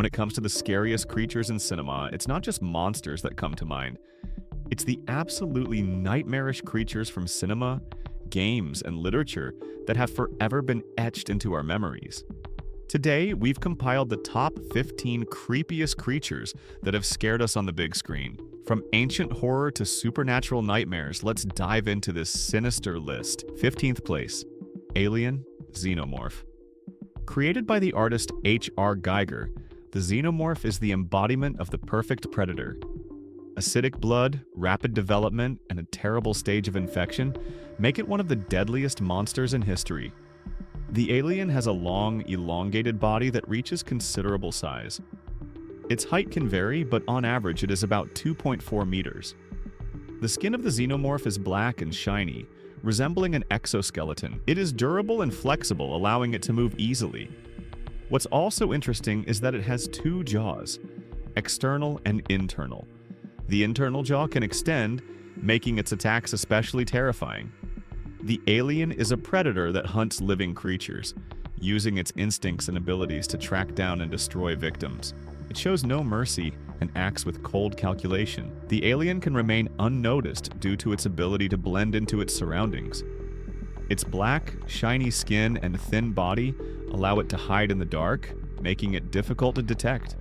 When it comes to the scariest creatures in cinema, it's not just monsters that come to mind. It's the absolutely nightmarish creatures from cinema, games, and literature that have forever been etched into our memories. Today, we've compiled the top 15 creepiest creatures that have scared us on the big screen. From ancient horror to supernatural nightmares, let's dive into this sinister list. 15th place, Alien Xenomorph. Created by the artist H.R. Geiger, the xenomorph is the embodiment of the perfect predator. Acidic blood, rapid development, and a terrible stage of infection make it one of the deadliest monsters in history. The alien has a long, elongated body that reaches considerable size. Its height can vary, but on average it is about 2.4 meters. The skin of the xenomorph is black and shiny, resembling an exoskeleton. It is durable and flexible, allowing it to move easily. What's also interesting is that it has two jaws, external and internal. The internal jaw can extend, making its attacks especially terrifying. The alien is a predator that hunts living creatures, using its instincts and abilities to track down and destroy victims. It shows no mercy and acts with cold calculation. The alien can remain unnoticed due to its ability to blend into its surroundings. Its black, shiny skin and thin body allow it to hide in the dark, making it difficult to detect.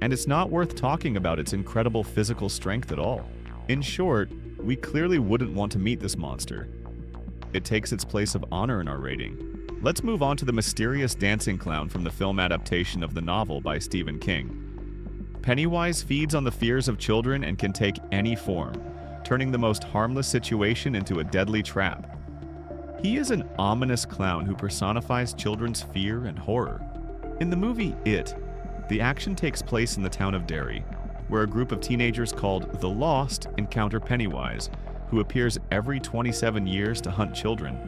And it's not worth talking about its incredible physical strength at all. In short, we clearly wouldn't want to meet this monster. It takes its place of honor in our rating. Let's move on to the mysterious dancing clown from the film adaptation of the novel by Stephen King. Pennywise feeds on the fears of children and can take any form, turning the most harmless situation into a deadly trap. He is an ominous clown who personifies children's fear and horror. In the movie It, the action takes place in the town of Derry, where a group of teenagers called the Lost encounter Pennywise, who appears every 27 years to hunt children.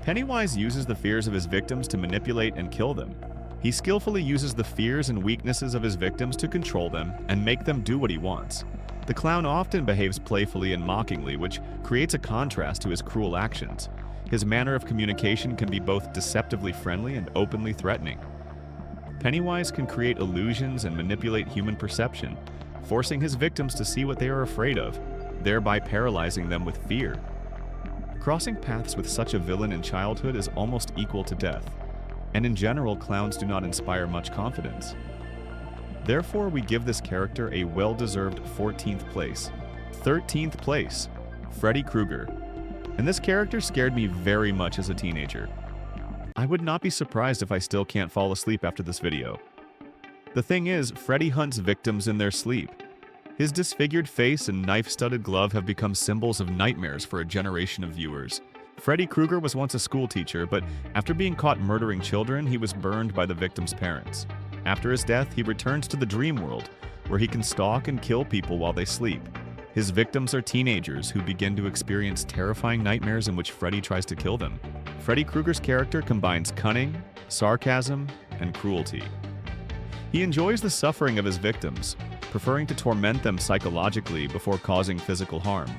Pennywise uses the fears of his victims to manipulate and kill them. He skillfully uses the fears and weaknesses of his victims to control them and make them do what he wants. The clown often behaves playfully and mockingly, which creates a contrast to his cruel actions. His manner of communication can be both deceptively friendly and openly threatening. Pennywise can create illusions and manipulate human perception, forcing his victims to see what they are afraid of, thereby paralyzing them with fear. Crossing paths with such a villain in childhood is almost equal to death, and in general, clowns do not inspire much confidence. Therefore, we give this character a well-deserved 14th place. 13th place, Freddy Krueger. And this character scared me very much as a teenager. I would not be surprised if I still can't fall asleep after this video. The thing is, Freddy hunts victims in their sleep. His disfigured face and knife-studded glove have become symbols of nightmares for a generation of viewers. Freddy Krueger was once a school teacher, but after being caught murdering children, he was burned by the victims' parents. After his death, he returns to the dream world, where he can stalk and kill people while they sleep. His victims are teenagers who begin to experience terrifying nightmares in which Freddy tries to kill them. Freddy Krueger's character combines cunning, sarcasm, and cruelty. He enjoys the suffering of his victims, preferring to torment them psychologically before causing physical harm.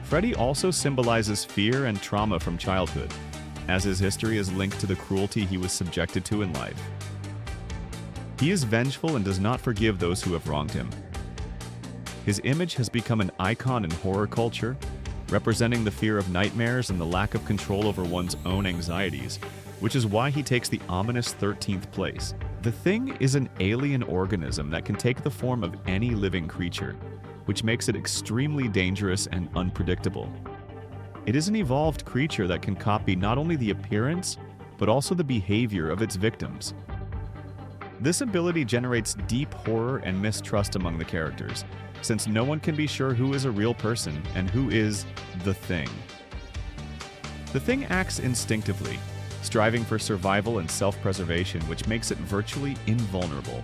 Freddy also symbolizes fear and trauma from childhood, as his history is linked to the cruelty he was subjected to in life. He is vengeful and does not forgive those who have wronged him. His image has become an icon in horror culture, representing the fear of nightmares and the lack of control over one's own anxieties, which is why he takes the ominous 13th place. The Thing is an alien organism that can take the form of any living creature, which makes it extremely dangerous and unpredictable. It is an evolved creature that can copy not only the appearance, but also the behavior of its victims. This ability generates deep horror and mistrust among the characters, since no one can be sure who is a real person and who is the Thing. The Thing acts instinctively, striving for survival and self-preservation, which makes it virtually invulnerable.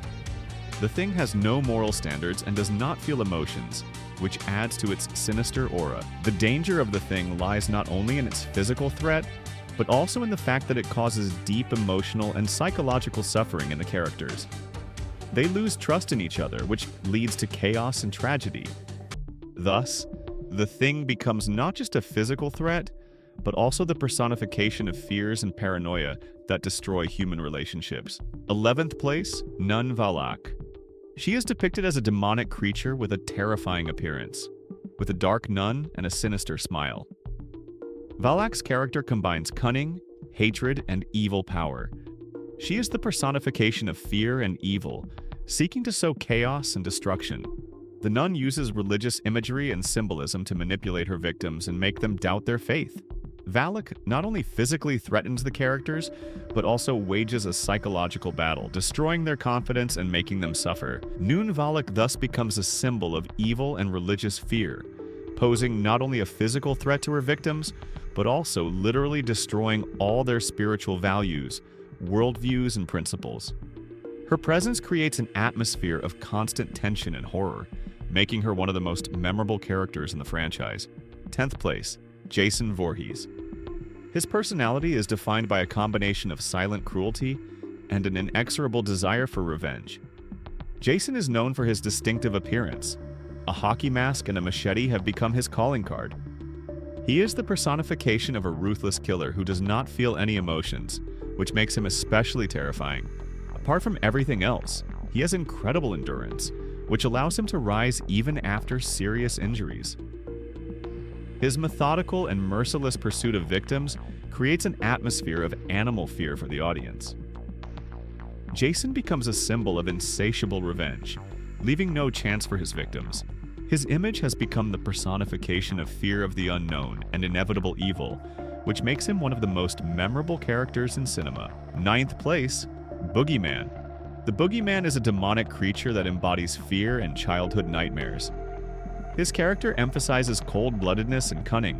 The Thing has no moral standards and does not feel emotions, which adds to its sinister aura. The danger of the Thing lies not only in its physical threat, but also in the fact that it causes deep emotional and psychological suffering in the characters. They lose trust in each other, which leads to chaos and tragedy. Thus, the Thing becomes not just a physical threat, but also the personification of fears and paranoia that destroy human relationships. 11th place, Nun Valak. She is depicted as a demonic creature with a terrifying appearance, with a dark nun and a sinister smile. Valak's character combines cunning, hatred, and evil power. She is the personification of fear and evil, seeking to sow chaos and destruction. The nun uses religious imagery and symbolism to manipulate her victims and make them doubt their faith. Valak not only physically threatens the characters, but also wages a psychological battle, destroying their confidence and making them suffer. Nun Valak thus becomes a symbol of evil and religious fear, posing not only a physical threat to her victims, but also literally destroying all their spiritual values, worldviews, and principles. Her presence creates an atmosphere of constant tension and horror, making her one of the most memorable characters in the franchise. 10th place, Jason Voorhees. His personality is defined by a combination of silent cruelty and an inexorable desire for revenge. Jason is known for his distinctive appearance. A hockey mask and a machete have become his calling card. He is the personification of a ruthless killer who does not feel any emotions, which makes him especially terrifying. Apart from everything else, he has incredible endurance, which allows him to rise even after serious injuries. His methodical and merciless pursuit of victims creates an atmosphere of animal fear for the audience. Jason becomes a symbol of insatiable revenge, leaving no chance for his victims. His image has become the personification of fear of the unknown and inevitable evil, which makes him one of the most memorable characters in cinema. 9th place, Boogeyman. The Boogeyman is a demonic creature that embodies fear and childhood nightmares. His character emphasizes cold-bloodedness and cunning,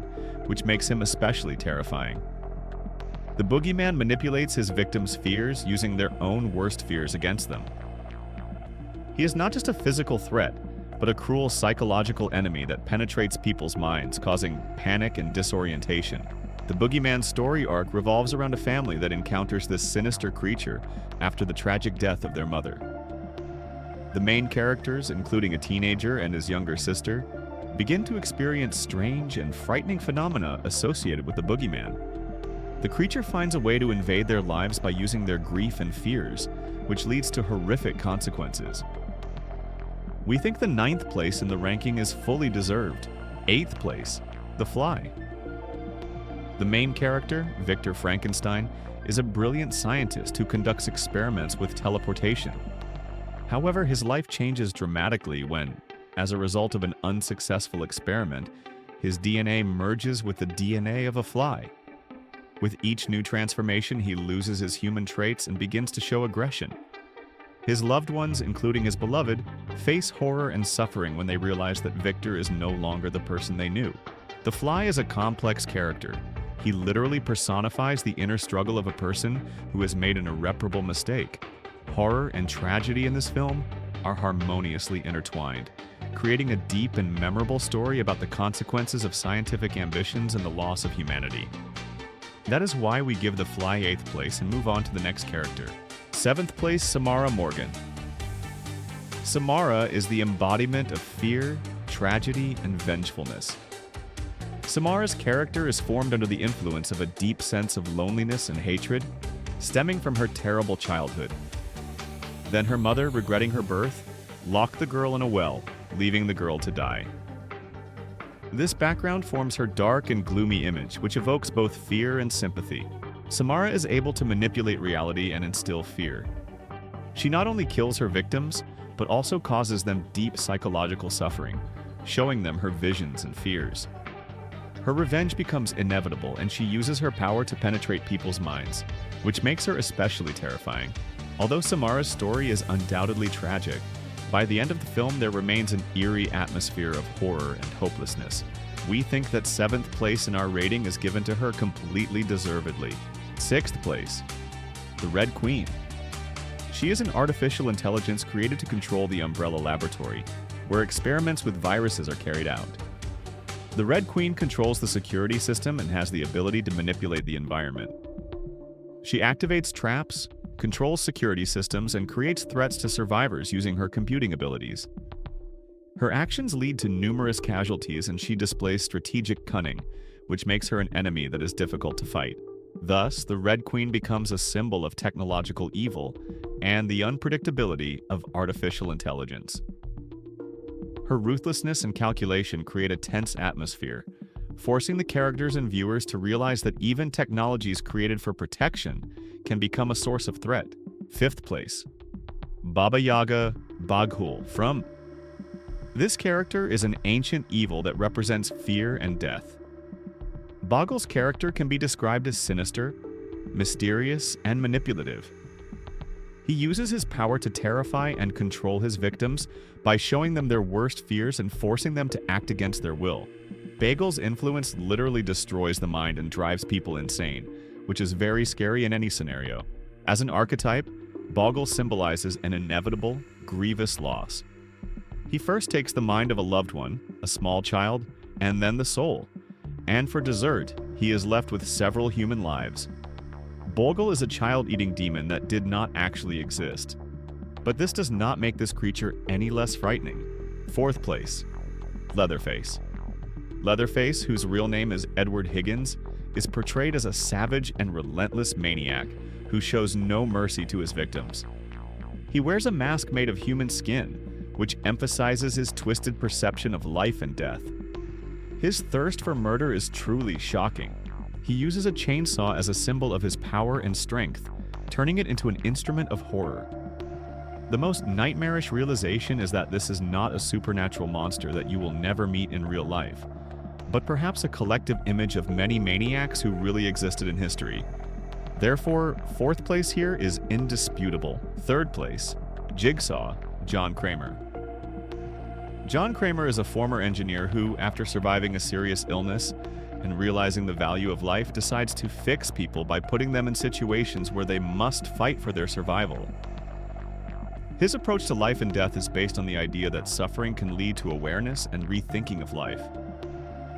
which makes him especially terrifying. The Boogeyman manipulates his victims' fears using their own worst fears against them. He is not just a physical threat, but a cruel psychological enemy that penetrates people's minds, causing panic and disorientation. The Boogeyman's story arc revolves around a family that encounters this sinister creature after the tragic death of their mother. The main characters, including a teenager and his younger sister, begin to experience strange and frightening phenomena associated with the Boogeyman. The creature finds a way to invade their lives by using their grief and fears, which leads to horrific consequences. We think the 9th place in the ranking is fully deserved. 8th place, The Fly. The main character, Victor Frankenstein, is a brilliant scientist who conducts experiments with teleportation. However, his life changes dramatically when, as a result of an unsuccessful experiment, his DNA merges with the DNA of a fly. With each new transformation, he loses his human traits and begins to show aggression. His loved ones, including his beloved, face horror and suffering when they realize that Victor is no longer the person they knew. The Fly is a complex character. He literally personifies the inner struggle of a person who has made an irreparable mistake. Horror and tragedy in this film are harmoniously intertwined, creating a deep and memorable story about the consequences of scientific ambitions and the loss of humanity. That is why we give The Fly 8th place and move on to the next character. 7th place, Samara Morgan. Samara is the embodiment of fear, tragedy, and vengefulness. Samara's character is formed under the influence of a deep sense of loneliness and hatred, stemming from her terrible childhood. Then her mother, regretting her birth, locked the girl in a well, leaving the girl to die. This background forms her dark and gloomy image, which evokes both fear and sympathy. Samara is able to manipulate reality and instill fear. She not only kills her victims, but also causes them deep psychological suffering, showing them her visions and fears. Her revenge becomes inevitable, and she uses her power to penetrate people's minds, which makes her especially terrifying. Although Samara's story is undoubtedly tragic, by the end of the film there remains an eerie atmosphere of horror and hopelessness. We think that 7th place in our rating is given to her completely deservedly. 6th place, the Red Queen. She is an artificial intelligence created to control the Umbrella Laboratory, where experiments with viruses are carried out. The Red Queen controls the security system and has the ability to manipulate the environment. She activates traps, controls security systems, and creates threats to survivors using her computing abilities. Her actions lead to numerous casualties, and she displays strategic cunning, which makes her an enemy that is difficult to fight. Thus, the Red Queen becomes a symbol of technological evil and the unpredictability of artificial intelligence. Her ruthlessness and calculation create a tense atmosphere, forcing the characters and viewers to realize that even technologies created for protection can become a source of threat. 5th place. Baba Yaga Baghul from... This character is an ancient evil that represents fear and death. Baghul's character can be described as sinister, mysterious, and manipulative. He uses his power to terrify and control his victims by showing them their worst fears and forcing them to act against their will. Baghul's influence literally destroys the mind and drives people insane, which is very scary in any scenario. As an archetype, Baghul symbolizes an inevitable, grievous loss. He first takes the mind of a loved one, a small child, and then the soul. And for dessert, he is left with several human lives. Baghul is a child-eating demon that did not actually exist. But this does not make this creature any less frightening. 4th place. Leatherface. Leatherface, whose real name is Edward Higgins, is portrayed as a savage and relentless maniac who shows no mercy to his victims. He wears a mask made of human skin, which emphasizes his twisted perception of life and death. His thirst for murder is truly shocking. He uses a chainsaw as a symbol of his power and strength, turning it into an instrument of horror. The most nightmarish realization is that this is not a supernatural monster that you will never meet in real life, but perhaps a collective image of many maniacs who really existed in history. Therefore, 4th place here is indisputable. 3rd place, Jigsaw, John Kramer. John Kramer is a former engineer who, after surviving a serious illness and realizing the value of life, decides to fix people by putting them in situations where they must fight for their survival. His approach to life and death is based on the idea that suffering can lead to awareness and rethinking of life.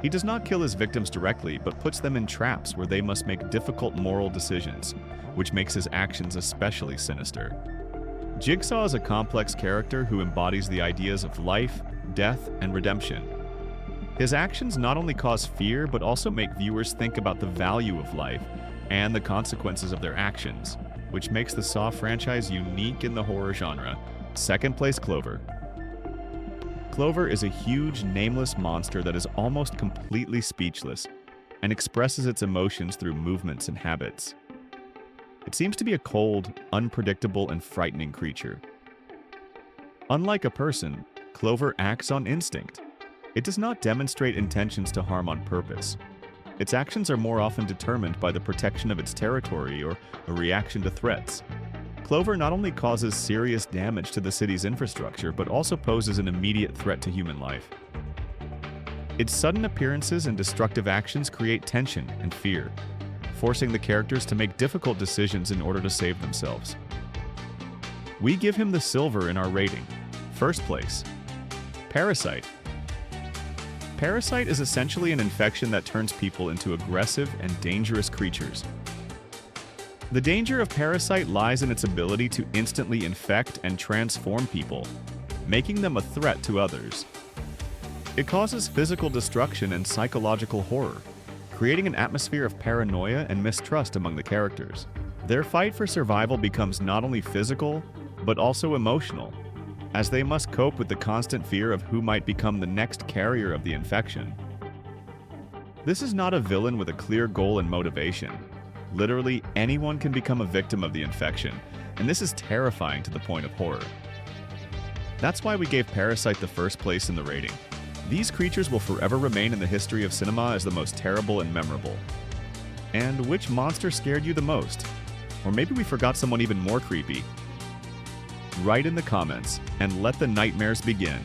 He does not kill his victims directly, but puts them in traps where they must make difficult moral decisions, which makes his actions especially sinister. Jigsaw is a complex character who embodies the ideas of life, death, and redemption. His actions not only cause fear, but also make viewers think about the value of life and the consequences of their actions, which makes the Saw franchise unique in the horror genre. 2nd place, Clover. Clover is a huge, nameless monster that is almost completely speechless and expresses its emotions through movements and habits. It seems to be a cold, unpredictable, and frightening creature. Unlike a person, Clover acts on instinct. It does not demonstrate intentions to harm on purpose. Its actions are more often determined by the protection of its territory or a reaction to threats. Clover not only causes serious damage to the city's infrastructure, but also poses an immediate threat to human life. Its sudden appearances and destructive actions create tension and fear, forcing the characters to make difficult decisions in order to save themselves. We give him the silver in our rating. 1st place, Parasite. Parasite is essentially an infection that turns people into aggressive and dangerous creatures. The danger of Parasite lies in its ability to instantly infect and transform people, making them a threat to others. It causes physical destruction and psychological horror, creating an atmosphere of paranoia and mistrust among the characters. Their fight for survival becomes not only physical, but also emotional, as they must cope with the constant fear of who might become the next carrier of the infection. This is not a villain with a clear goal and motivation. Literally, anyone can become a victim of the infection, and this is terrifying to the point of horror. That's why we gave Parasite the 1st place in the rating. These creatures will forever remain in the history of cinema as the most terrible and memorable. And which monster scared you the most? Or maybe we forgot someone even more creepy? Write in the comments and let the nightmares begin.